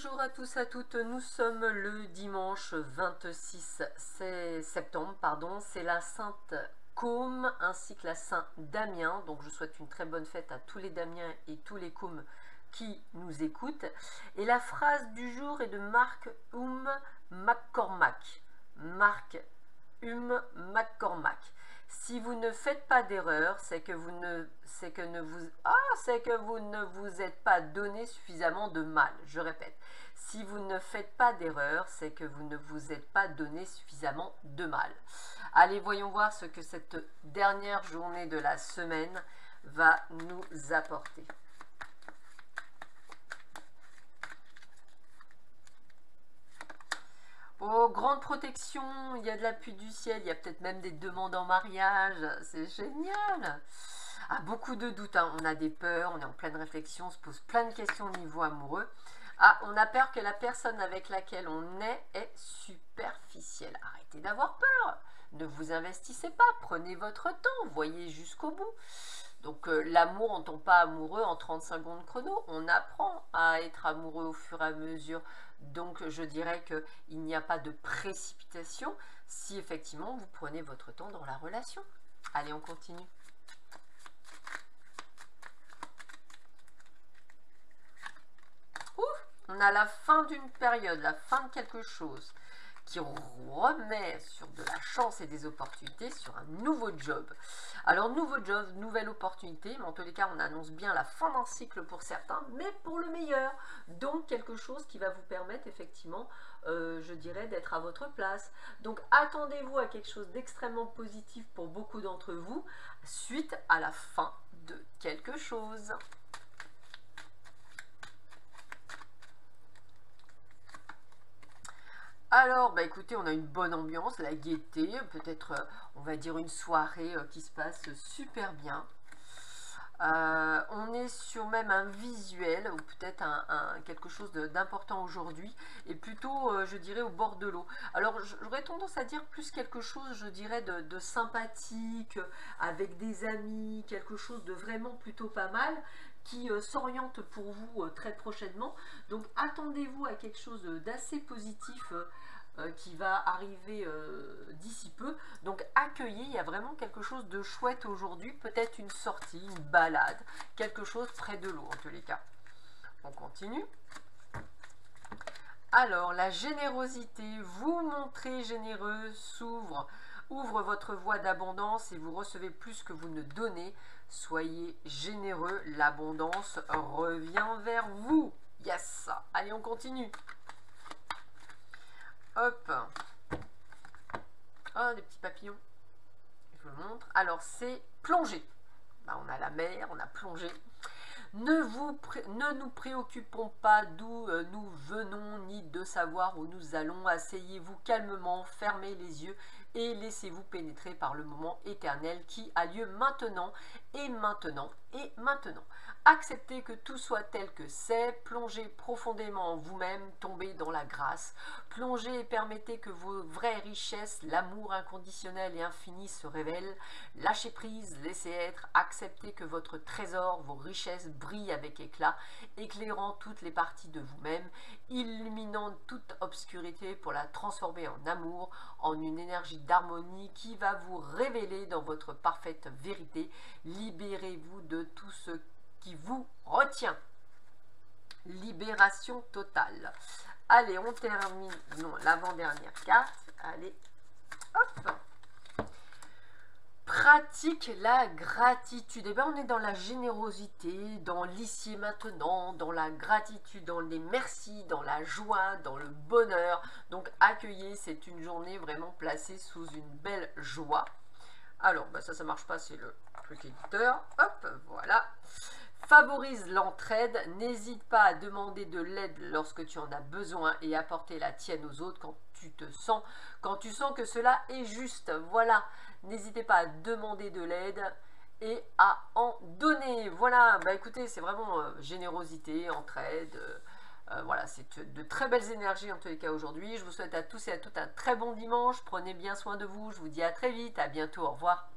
Bonjour à tous, à toutes, nous sommes le dimanche 26 septembre, c'est la Sainte Côme ainsi que la Saint Damien, donc je souhaite une très bonne fête à tous les Damiens et tous les Cômes qui nous écoutent. Et la phrase du jour est de Mark McCormack. Mark McCormack. Si vous ne faites pas d'erreur, c'est que vous ne vous êtes pas donné suffisamment de mal. Je répète, si vous ne faites pas d'erreur, c'est que vous ne vous êtes pas donné suffisamment de mal. Allez, voyons voir ce que cette dernière journée de la semaine va nous apporter. Oh, grande protection, il y a de l'appui du ciel, il y a peut-être même des demandes en mariage, c'est génial. Ah, beaucoup de doutes, hein. On a des peurs, on est en pleine réflexion, on se pose plein de questions au niveau amoureux. Ah, on a peur que la personne avec laquelle on est superficielle. Arrêtez d'avoir peur, ne vous investissez pas, prenez votre temps, voyez jusqu'au bout. Donc l'amour, on ne tombe pas amoureux en 30 secondes chrono, on apprend à être amoureux au fur et à mesure. Donc je dirais qu'il n'y a pas de précipitation si effectivement vous prenez votre temps dans la relation. Allez, on continue. On a la fin d'une période, la fin de quelque chose qui remet sur de la chance et des opportunités sur un nouveau job. Alors nouveau job, nouvelle opportunité, mais en tous les cas on annonce bien la fin d'un cycle pour certains, mais pour le meilleur. Donc quelque chose qui va vous permettre effectivement, je dirais, d'être à votre place. Donc attendez-vous à quelque chose d'extrêmement positif pour beaucoup d'entre vous, suite à la fin de quelque chose. Alors, bah écoutez, on a une bonne ambiance, la gaieté, peut-être, on va dire, une soirée qui se passe super bien. On est sur même un visuel, ou peut-être quelque chose d'important aujourd'hui, et plutôt, je dirais, au bord de l'eau. Alors, j'aurais tendance à dire plus quelque chose, je dirais, de sympathique, avec des amis, quelque chose de vraiment plutôt pas mal, qui s'oriente pour vous très prochainement. Donc attendez-vous à quelque chose d'assez positif qui va arriver d'ici peu. Donc accueillez, il y a vraiment quelque chose de chouette aujourd'hui, peut-être une sortie, une balade, quelque chose près de l'eau en tous les cas. On continue. Alors la générosité, vous montrez généreux, ouvre votre voie d'abondance et vous recevez plus que vous ne donnez. Soyez généreux, l'abondance revient vers vous. Yes! Allez, on continue. Hop. Oh, des petits papillons. Je vous le montre. Alors, c'est plonger. Bah, on a la mer, on a plongé. Ne nous préoccupons pas d'où nous venons, ni de savoir où nous allons. Asseyez-vous calmement, fermez les yeux et laissez-vous pénétrer par le moment éternel qui a lieu maintenant et maintenant et maintenant. Acceptez que tout soit tel que c'est, plongez profondément en vous-même, tombez dans la grâce. Plongez et permettez que vos vraies richesses, l'amour inconditionnel et infini se révèlent. Lâchez prise, laissez être, acceptez que votre trésor, vos richesses brillent avec éclat, éclairant toutes les parties de vous-même, illuminant toute obscurité pour la transformer en amour, en une énergie d'harmonie qui va vous révéler dans votre parfaite vérité. Libérez-vous de tout ce qui vous retient. Libération totale. Allez, on termine, non, l'avant-dernière carte. Allez, hop. Pratique la gratitude. Et bien, on est dans la générosité, dans l'ici et maintenant, dans la gratitude, dans les merci, dans la joie, dans le bonheur. Donc, accueillez, c'est une journée vraiment placée sous une belle joie. Alors, bah ça marche pas, c'est le truc éditeur. Hop, voilà. Favorise l'entraide, n'hésite pas à demander de l'aide lorsque tu en as besoin et apporter la tienne aux autres quand tu sens que cela est juste. Voilà, n'hésitez pas à demander de l'aide et à en donner. Voilà, bah écoutez, c'est vraiment générosité, entraide. Voilà, c'est de très belles énergies en tous les cas aujourd'hui. Je vous souhaite à tous et à toutes un très bon dimanche. Prenez bien soin de vous. Je vous dis à très vite. À bientôt. Au revoir.